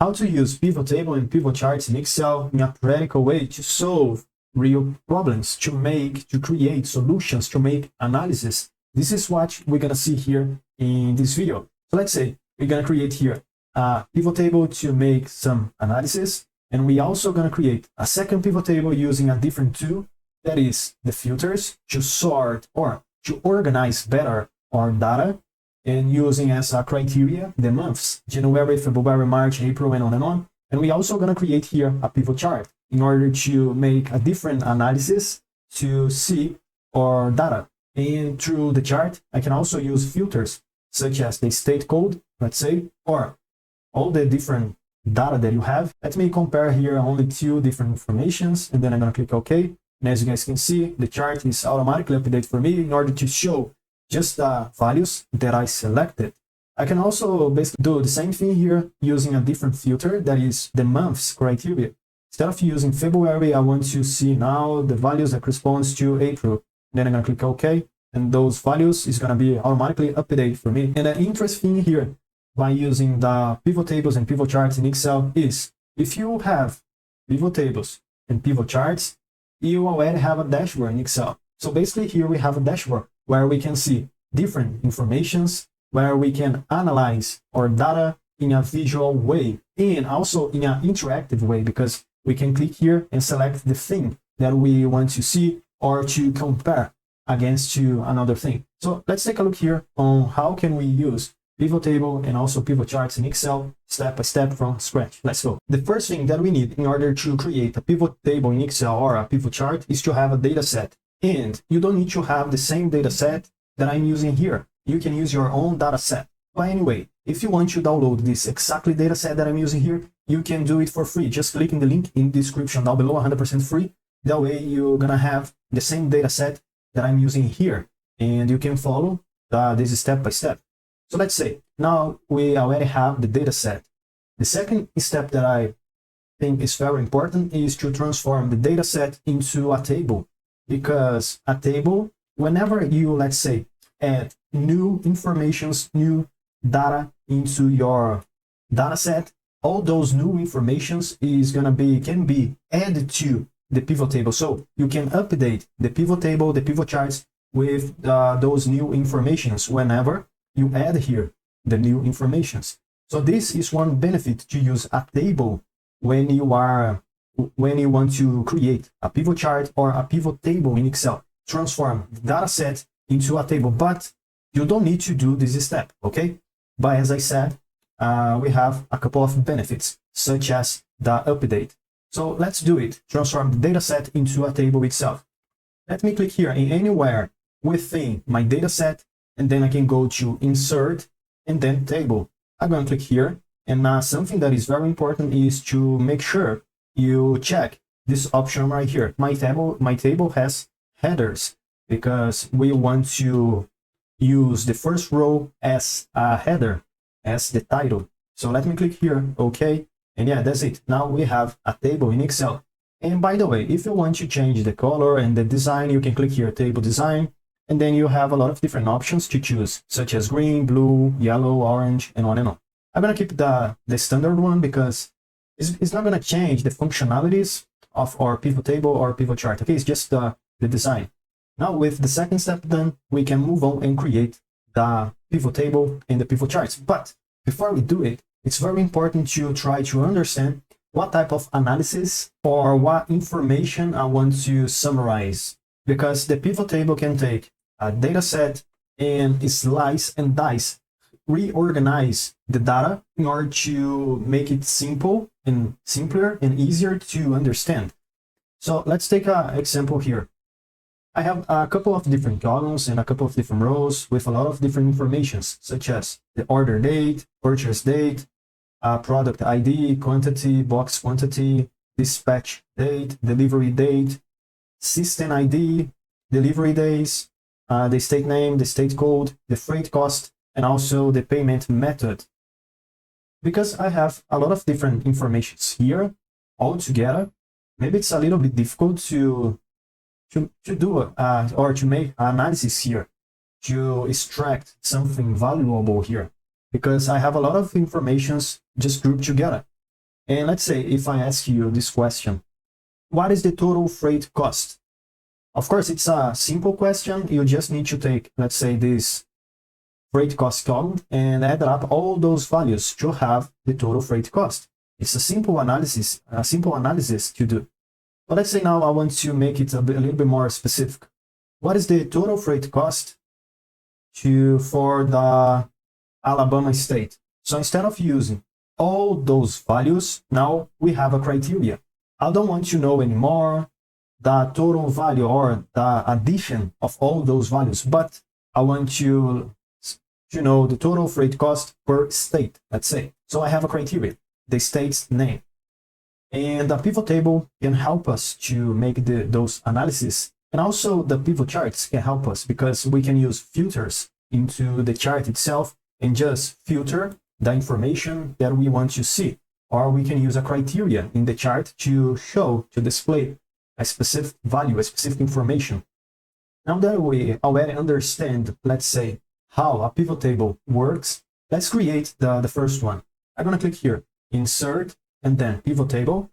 how to use pivot table and pivot charts in Excel in a practical way to solve real problems, to create solutions, to make analysis. This is what we're gonna see here in this video. So let's say we're gonna create here a pivot table to make some analysis, and we also gonna create a second pivot table using a different tool, that is the filters, to sort or to organize better our data, and using as a criteria the months, January, February, March, April, and on and on. And we also gonna create here a pivot chart in order to make a different analysis to see our data. And through the chart, I can also use filters such as the state code, let's say, or all the different data that you have. Let me compare here only 2 different informations, and then I'm gonna click OK. And as you guys can see, the chart is automatically updated for me in order to show just the values that I selected. I can also basically do the same thing here using a different filter, that is the months criteria. Instead of using February, I want to see now the values that corresponds to April. Then I'm gonna click OK, and those values is gonna be automatically updated for me. And the interesting thing here by using the pivot tables and pivot charts in Excel is, if you have pivot tables and pivot charts, you already have a dashboard in Excel. So basically here we have a dashboard where we can see different informations, where we can analyze our data in a visual way and also in an interactive way, because we can click here and select the thing that we want to see or to compare against to another thing. So let's take a look here on how can we use pivot table and also pivot charts in Excel step by step from scratch. Let's go. The first thing that we need in order to create a pivot table in Excel or a pivot chart is to have a data set. And you don't need to have the same data set that I'm using here. You can use your own data set. But anyway, if you want to download this exactly data set that I'm using here, you can do it for free. Just click in the link in the description down below, 100% free. That way you're gonna have the same data set that I'm using here, and you can follow this step by step. So let's say now we already have the data set. The second step that I think is very important is to transform the data set into a table. Because a table, whenever you, let's say, add new informations, new data into your data set, all those new informations can be added to the pivot table. So you can update the pivot table, the pivot charts with those new informations whenever you add here the new informations. So this is one benefit to use a table when you want to create a pivot chart or a pivot table in Excel. Transform the data set into a table, but you don't need to do this step, okay? But as I said, we have a couple of benefits, such as the update. So let's do it. Transform the data set into a table itself. Let me click here in anywhere within my data set, and then I can go to Insert and then Table. I'm going to click here, and something that is very important is to make sure you check this option right here. My table has headers, because we want to use the first row as a header, as the title. So let me click here, OK, and yeah, that's it. Now we have a table in Excel. And by the way, if you want to change the color and the design, you can click here, Table Design, and then you have a lot of different options to choose, such as green, blue, yellow, orange, and on and on. I'm gonna keep the standard one because it's not gonna change the functionalities of our pivot table or pivot chart. Okay, it's just the design. Now with the second step done, we can move on and create the pivot table and the pivot charts. But before we do it, it's very important to try to understand what type of analysis or what information I want to summarize. Because the pivot table can take a data set and slice and dice, reorganize the data in order to make it simpler and easier to understand. So let's take an example here. I have a couple of different columns and a couple of different rows with a lot of different informations, such as the order date, purchase date, product ID, quantity, box quantity, dispatch date, delivery date, system ID, delivery days, the state name, the state code, the freight cost, and also the payment method. Because I have a lot of different informations here all together, maybe it's a little bit difficult to do or to make analysis here, to extract something valuable here, because I have a lot of informations just grouped together. And let's say if I ask you this question, what is the total freight cost? Of course, it's a simple question. You just need to take, let's say, this freight cost column and add up all those values to have the total freight cost. It's a simple analysis to do. But let's say now I want to make it a little bit more specific. What is the total freight cost for the Alabama state? So instead of using all those values, now we have a criteria. I don't want to know anymore the total value or the addition of all those values, but I want to know the total freight cost per state, let's say. So I have a criteria, the state's name. And the pivot table can help us to make those analyses. And also the pivot charts can help us because we can use filters into the chart itself and just filter the information that we want to see. Or we can use a criteria in the chart to display a specific value, a specific information. Now that we already understand, let's say, how a pivot table works, let's create the first one. I'm going to click here, Insert, and then Pivot Table.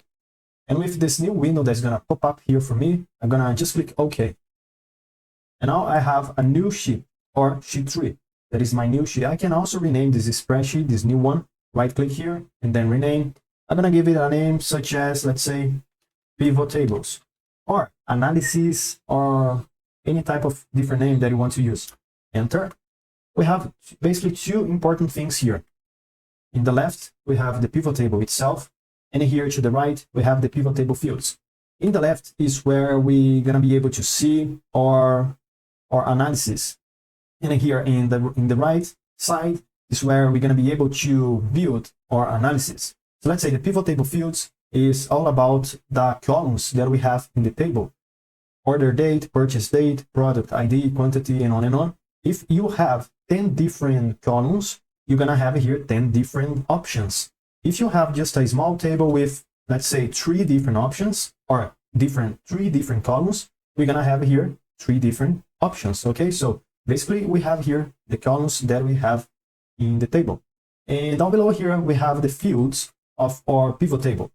And with this new window that's going to pop up here for me, I'm going to just click OK. And now I have a new sheet, or sheet 3. That is my new sheet. I can also rename this spreadsheet, this new one. Right click here and then rename. I'm going to give it a name such as, let's say, Pivot Tables, or Analysis, or any type of different name that you want to use. Enter. We have basically two important things here. In the left, we have the pivot table itself, and here to the right, we have the pivot table fields. In the left is where we're gonna be able to see our analysis, and here in the right side is where we're gonna be able to build our analysis. So let's say the pivot table fields is all about the columns that we have in the table: order date, purchase date, product ID, quantity, and on and on. If you have 10 different columns, you're gonna have here 10 different options. If you have just a small table with, let's say, 3 different options, or 3 different columns, we're gonna have here 3 different options. Okay, so basically we have here the columns that we have in the table. And down below here, we have the fields of our pivot table: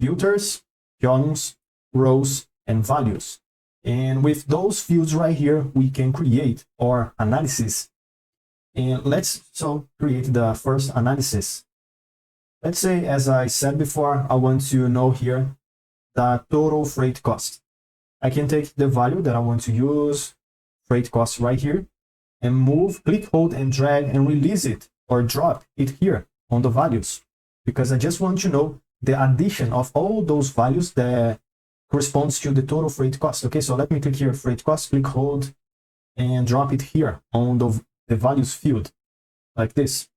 filters, columns, rows, and values. And with those fields right here, we can create our analysis. And let's create the first analysis. Let's say, as I said before, I want to know here the total freight cost. I can take the value that I want to use, freight cost right here, and move, click, hold, and drag and release it or drop it here on the values, because I just want to know the addition of all those values that corresponds to the total freight cost. Okay, so let me click here, freight cost, click, hold, and drop it here on the values field, like this.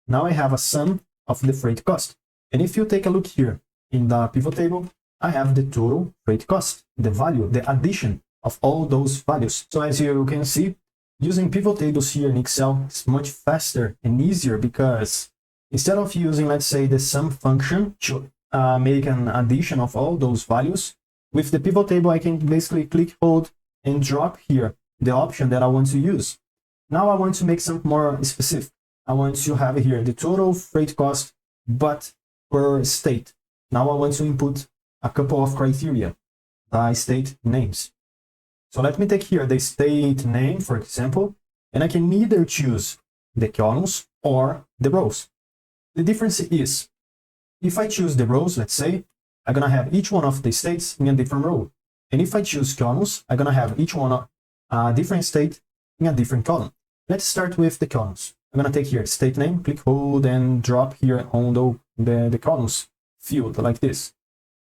Now I have a sum of the freight cost. And if you take a look here in the pivot table, I have the total freight cost, the value, the addition of all those values. So as you can see, using pivot tables here in Excel is much faster and easier, because instead of using, let's say, the sum function to make an addition of all those values, with the pivot table, I can basically click, hold, and drop here the option that I want to use. Now I want to make something more specific. I want to have here the total freight cost, but per state. Now I want to input a couple of criteria, the state names. So let me take here the state name, for example, and I can either choose the columns or the rows. The difference is, if I choose the rows, let's say, I'm gonna have each one of the states in a different row. And if I choose columns, I'm gonna have each one a different state in a different column. Let's start with the columns. I'm gonna take here state name, click, hold, and drop here on the columns field like this.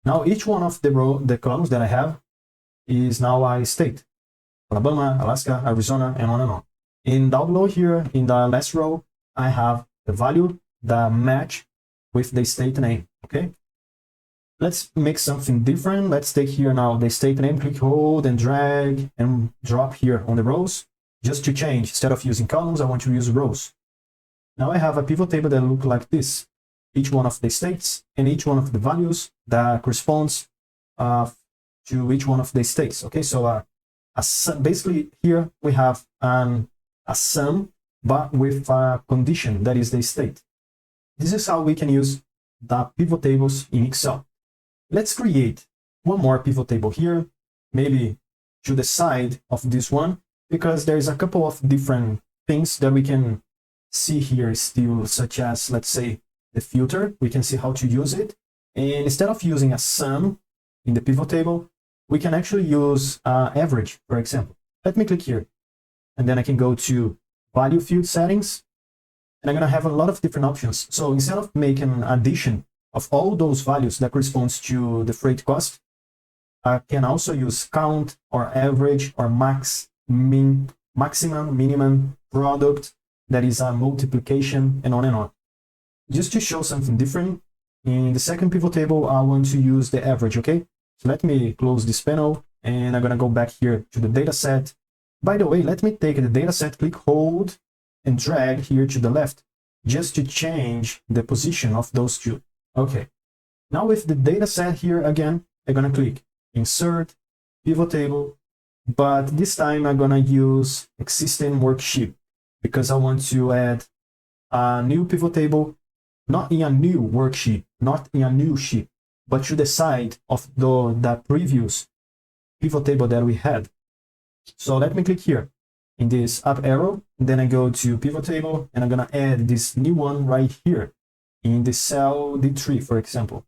Now each one of the columns that I have is now a state: Alabama, Alaska, Arizona, and on and on. And down below here in the last row, I have the value that match with the state name. Okay. Let's make something different. Let's take here now the state name, click, hold, and drag and drop here on the rows. Just to change, instead of using columns, I want to use rows. Now I have a pivot table that looks like this: each one of the states and each one of the values that corresponds to each one of the states. Okay, so basically here we have a sum, but with a condition that is the state. This is how we can use the pivot tables in Excel. Let's create one more pivot table here, maybe to the side of this one, because there's a couple of different things that we can see here still, such as, let's say, the filter. We can see how to use it. And instead of using a sum in the pivot table, we can actually use average, for example. Let me click here, and then I can go to value field settings, and I'm going to have a lot of different options. So instead of making an addition of all those values that corresponds to the freight cost, I can also use count or average or max, min, maximum, minimum, product, that is a multiplication, and on. Just to show something different, in the second pivot table, I want to use the average, okay? So let me close this panel, and I'm going to go back here to the data set. By the way, let me take the data set, click, hold, and drag here to the left, just to change the position of those two. Okay, now with the data set here again, I'm going to click insert, pivot table, but this time I'm going to use existing worksheet because I want to add a new pivot table, not in a new worksheet, not in a new sheet, but to the side of the previous pivot table that we had. So let me click here in this up arrow, and then I go to pivot table, and I'm going to add this new one right here in the cell D3, for example.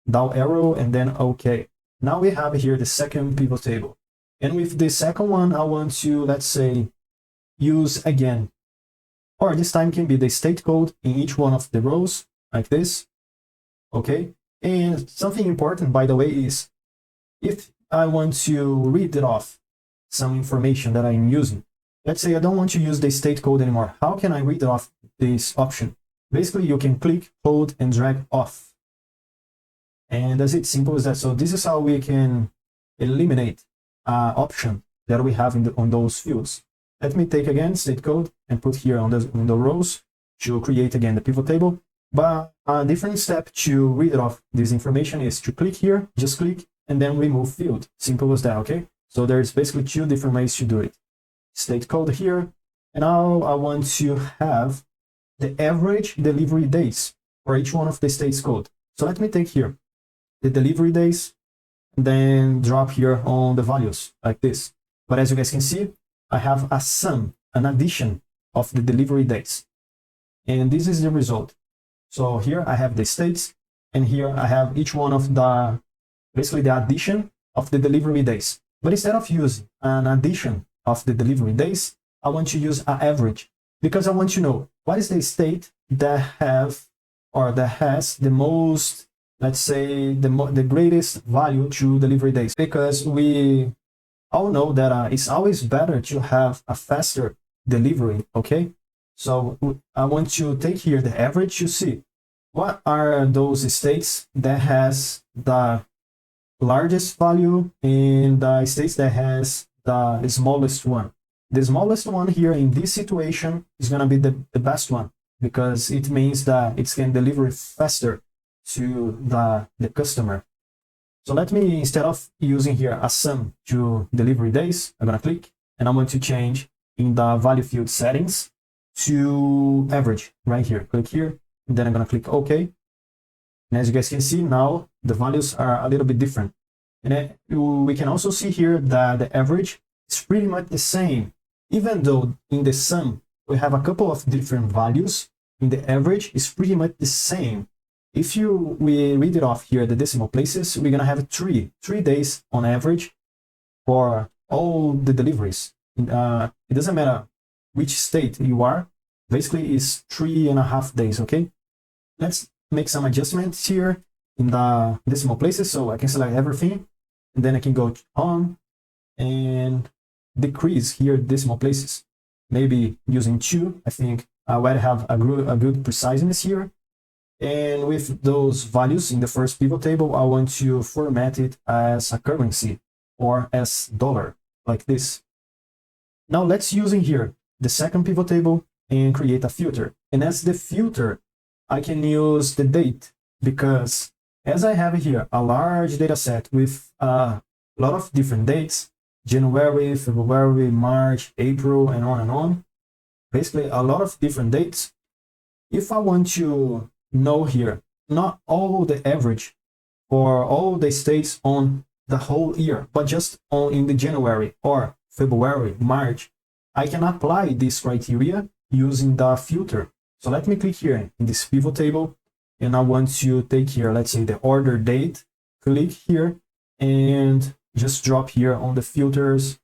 Down arrow, and then OK. Now we have here the second pivot table. And with the second one, I want to, let's say, use again, or this time can be the state code in each one of the rows, like this. Okay. And something important, by the way, is if I want to read it off some information that I'm using, let's say I don't want to use the state code anymore. How can I read it off this option? Basically, you can click, hold, and drag off. And that's it, simple as that. So this is how we can eliminate option that we have on those fields. Let me take again state code and put here on the rows to create again the pivot table. But a different step to read off this information is to click here, just click, and then remove field. Simple as that, okay? So there's basically two different ways to do it. State code here, and now I want to have the average delivery days for each one of the states code. So let me take here the delivery days, and then drop here on the values like this. But as you guys can see, I have a sum, an addition of the delivery days. And this is the result. So here I have the states, and here I have each one of basically the addition of the delivery days. But instead of using an addition of the delivery days, I want to use an average, because I want to know what is the state that has the most, let's say, the greatest value to delivery days, because we all know that it's always better to have a faster delivery, okay? So I want to take here the average to see what are those states that has the largest value and the states that has the smallest one. The smallest one here in this situation is going to be the best one, because it means that it can deliver faster to the customer. So let me, instead of using here a sum to delivery days, I'm going to click, and I'm going to change in the value field settings to average right here. Click here, and then I'm going to click OK. And as you guys can see, now the values are a little bit different. And we can also see here that the average is pretty much the same. Even though in the sum we have a couple of different values, in the average is pretty much the same. If we read it off here, the decimal places, we're gonna have three days on average for all the deliveries. It doesn't matter which state you are, basically it's 3.5 days, okay? Let's make some adjustments here in the decimal places, so I can select everything, and then I can go on and decrease here decimal places. Maybe using 2, I think I would have a good preciseness here. And with those values in the first pivot table, I want to format it as a currency or as dollar, like this. Now let's use in here the second pivot table and create a filter. And as the filter, I can use the date, because as I have here a large data set with a lot of different dates, January, February, March, April, and on, basically a lot of different dates. If I want to know here not all the average for all the states on the whole year, but just on in the January or February, March, I can apply this criteria using the filter. So let me click here in this pivot table, and I want to take here, let's say the order date, click here and just drop here on the filters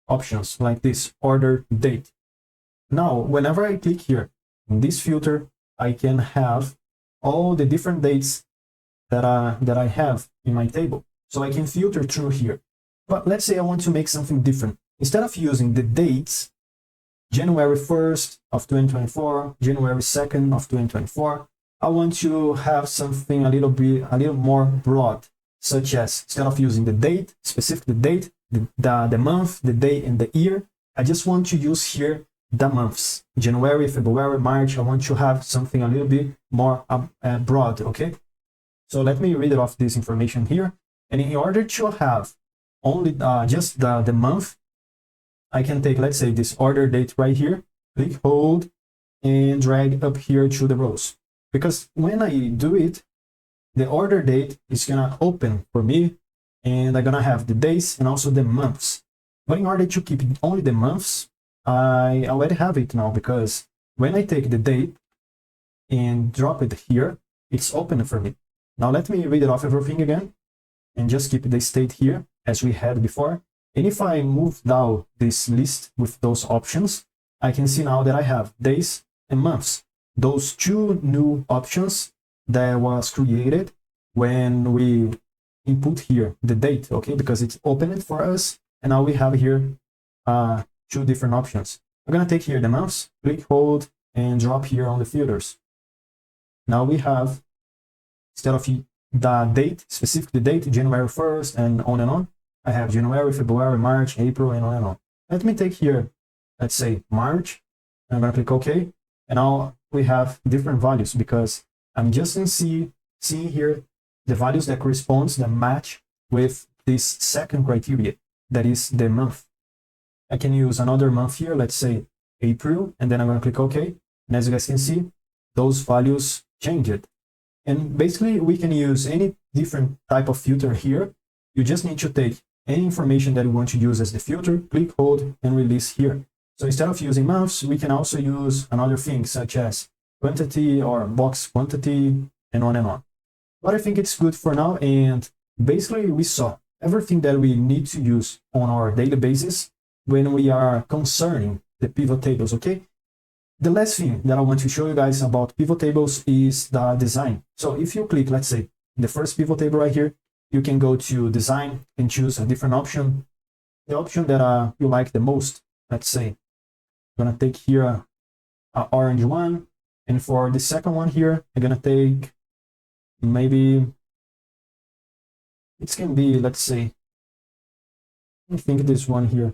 options like this, order date. Now, whenever I click here in this filter, I can have all the different dates that I have in my table. So I can filter through here. But let's say I want to make something different. Instead of using the dates, January 1st of 2024, January 2nd of 2024, I want to have something a little more broad, such as instead of using the date, specific the date, the month, the day, and the year, I just want to use here the months, January, February, March. I want to have something a little bit more broad, okay? So let me read it off this information here. And in order to have only just the month, I can take, let's say, this order date right here, click, hold, and drag up here to the rows. Because when I do it, the order date is gonna open for me, and I'm gonna have the days and also the months. But in order to keep only the months, I already have it now, because when I take the date and drop it here, it's open for me. Now let me read it off everything again and just keep the state here as we had before. And if I move down this list with those options, I can see now that I have days and months. Those two new options that was created when we input here the date, okay, because it's opened for us. And now we have here two different options. I'm gonna take here the months, click, hold, and drop here on the filters. Now we have, instead of the date, specific the date, January 1st and on, I have January, February, March, April, and on. Let me take here, let's say March, and I'm gonna click OK, and now we have different values because I'm just seeing here the values that corresponds, that match with this second criteria, that is the month. I can use another month here, let's say April, and then I'm gonna click OK, and as you guys can see, those values changed. And basically, we can use any different type of filter here. You just need to take any information that you want to use as the filter, click, hold, and release here. So instead of using months, we can also use another thing such as quantity or box quantity and on. But I think it's good for now. And basically, we saw everything that we need to use on our daily basis when we are concerning the pivot tables, okay? The last thing that I want to show you guys about pivot tables is the design. So if you click, let's say, the first pivot table right here, you can go to design and choose a different option. The option that you like the most, let's say, I'm gonna take here an orange one. And for the second one here, I'm gonna take maybe, it can be, let's say, I think this one here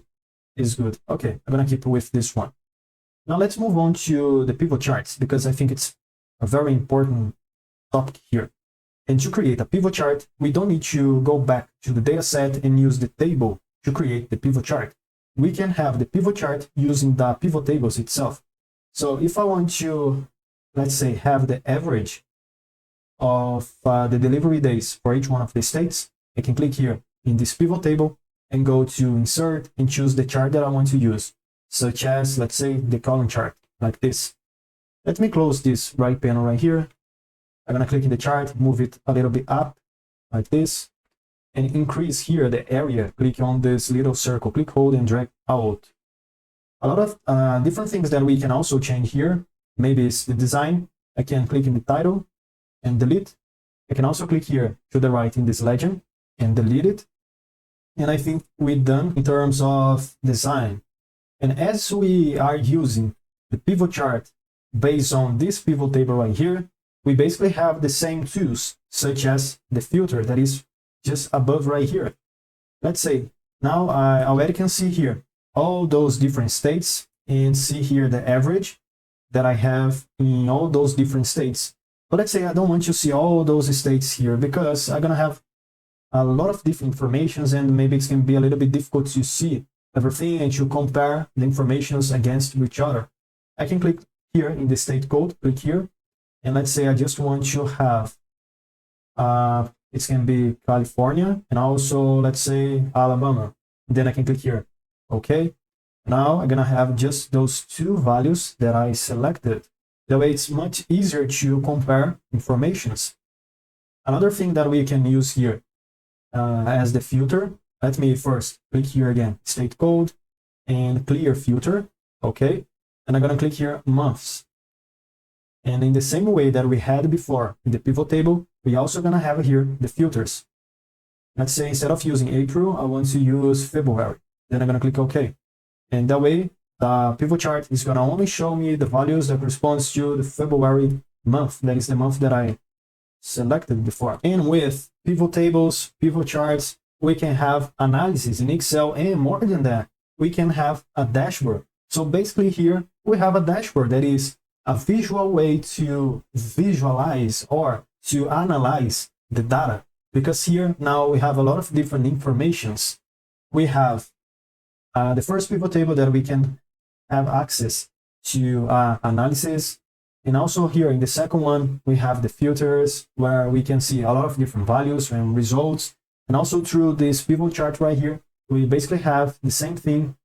is good. Okay, I'm gonna keep with this one. Now let's move on to the pivot charts, because I think it's a very important topic here. And to create a pivot chart, we don't need to go back to the data set and use the table to create the pivot chart. We can have the pivot chart using the pivot tables itself. So if I want to, let's say, have the average of the delivery days for each one of the states, I can click here in this pivot table and go to insert and choose the chart that I want to use, such as, let's say, the column chart, like this. Let me close this right panel right here. I'm gonna click in the chart, move it a little bit up, like this, and increase here the area. Click on this little circle, click, hold, and drag out. A lot of different things that we can also change here. Maybe it's the design. I can click in the title and delete. I can also click here to the right in this legend and delete it. And I think we're done in terms of design. And as we are using the pivot chart based on this pivot table right here, we basically have the same tools, such as the filter that is just above right here. Let's say now I already can see here all those different states and see here the average that I have in all those different states. But let's say I don't want to see all those states here, because I'm gonna have a lot of different informations, and maybe it's gonna be a little bit difficult to see everything and to compare the informations against each other. I can click here in the state code, click here, and let's say I just want to have It can be California, and also let's say Alabama. Then I can click here. Okay. Now I'm gonna have just those two values that I selected. That way it's much easier to compare informations. Another thing that we can use here as the filter, let me first click here again, state code and clear filter. Okay. And I'm gonna click here months. And in the same way that we had before in the pivot table, we also gonna have here the filters. Let's say instead of using April, I want to use February. Then I'm gonna click OK. And that way, the pivot chart is gonna only show me the values that corresponds to the February month. That is the month that I selected before. And with pivot tables, pivot charts, we can have analysis in Excel, and more than that, we can have a dashboard. So basically here, we have a dashboard that is a visual way to visualize or to analyze the data. Because here now we have a lot of different informations. We have the first pivot table that we can have access to analysis. And also here in the second one, we have the filters where we can see a lot of different values and results. And also through this pivot chart right here, we basically have the same thing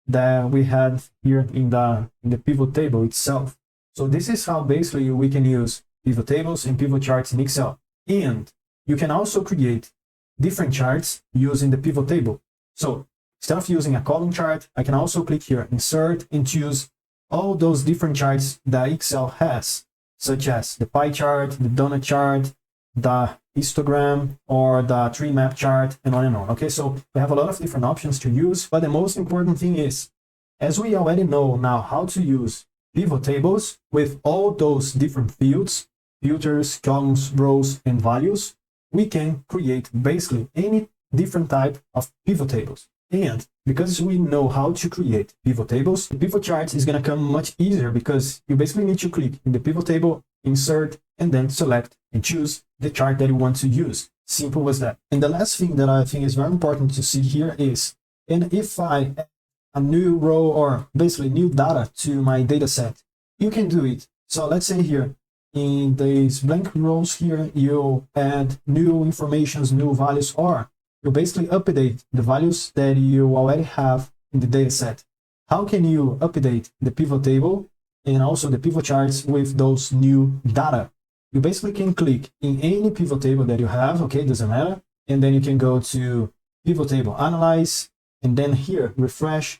that we had here in the pivot table itself. So this is how basically we can use pivot tables and pivot charts in Excel. And you can also create different charts using the pivot table. So instead of using a column chart, I can also click here, insert, and choose all those different charts that Excel has, such as the pie chart, the donut chart, the histogram, or the tree map chart, and on and on. Okay, so we have a lot of different options to use, but the most important thing is, as we already know now how to use pivot tables with all those different fields, filters, columns, rows, and values, we can create basically any different type of pivot tables. And because we know how to create pivot tables, the pivot charts is going to come much easier because you basically need to click in the pivot table, insert, and then select and choose the chart that you want to use. Simple as that. And the last thing that I think is very important to see here is, and if I add a new row or basically new data to my data set, you can do it. So let's say here in these blank rows here, you add new informations, new values, or you basically update the values that you already have in the data set. How can you update the pivot table and also the pivot charts with those new data? You basically can click in any pivot table that you have, okay, doesn't matter. And then you can go to pivot table analyze, and then here, refresh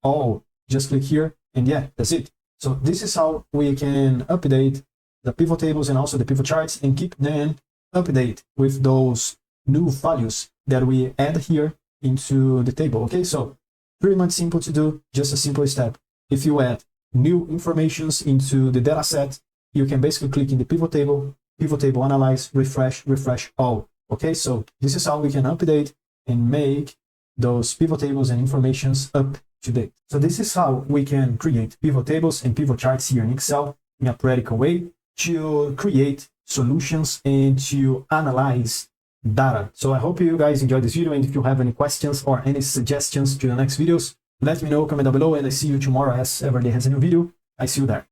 all. Just click here, and yeah, that's it. So this is how we can update the pivot tables and also the pivot charts and keep them update with those new values that we add here into the table. Okay, so pretty much simple to do, just a simple step. If you add new informations into the data set, you can basically click in the pivot table analyze, refresh all. Okay, so this is how we can update and make those pivot tables and informations up to date. So this is how we can create pivot tables and pivot charts here in Excel in a practical way to create solutions and to analyze data. So I hope you guys enjoyed this video, and if you have any questions or any suggestions to the next videos, let me know, comment down below, and I see you tomorrow as every day has a new video. I see you there.